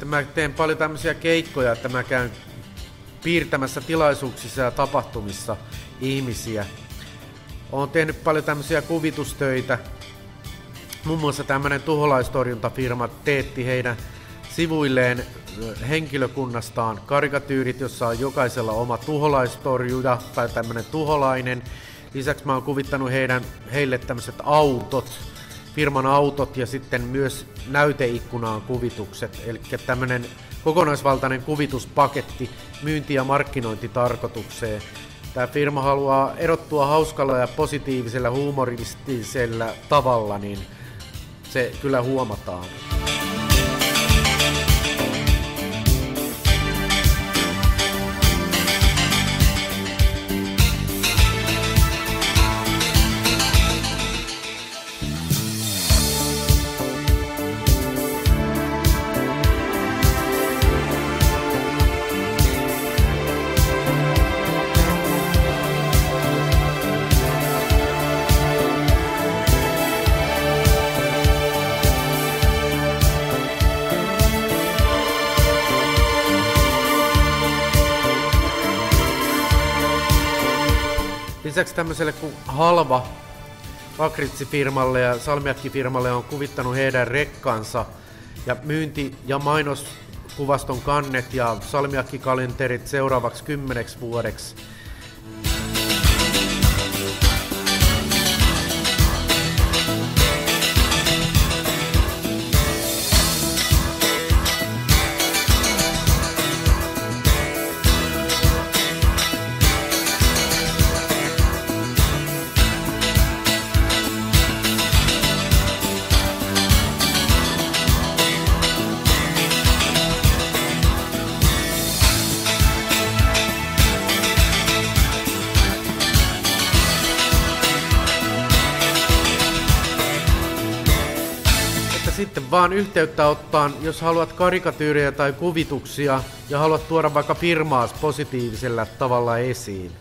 Mä teen paljon tämmöisiä keikkoja, että mä käyn piirtämässä tilaisuuksissa ja tapahtumissa ihmisiä. Oon tehnyt paljon tämmöisiä kuvitustöitä. Muun muassa tämmönen tuholaistorjuntafirma teetti heidän sivuilleen henkilökunnastaan karikatyyrit, jossa on jokaisella oma tuholaistorjuja tai tämmönen tuholainen. Lisäksi mä oon kuvittanut heille tämmöiset autot, firman autot ja sitten myös näyteikkunaan kuvitukset. Eli tämmönen kokonaisvaltainen kuvituspaketti myynti- ja markkinointitarkoitukseen. Tämä firma haluaa erottua hauskalla ja positiivisella humoristisella tavalla, niin se kyllä huomataan. Lisäksi tämmöiselle kuin Halva lakritsifirmalle ja salmiakkifirmalle on kuvittanut heidän rekkansa ja myynti- ja mainoskuvaston kannet ja salmiakkikalenterit seuraavaksi 10 vuodeksi. Sitten vaan yhteyttä ottaan, jos haluat karikatyyrejä tai kuvituksia ja haluat tuoda vaikka firmaas positiivisella tavalla esiin.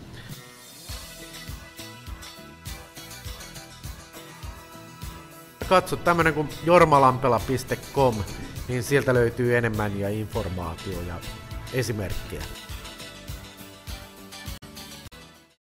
Katso tämmönen kuin jormalampela.com, niin sieltä löytyy enemmän ja informaatio ja esimerkkejä.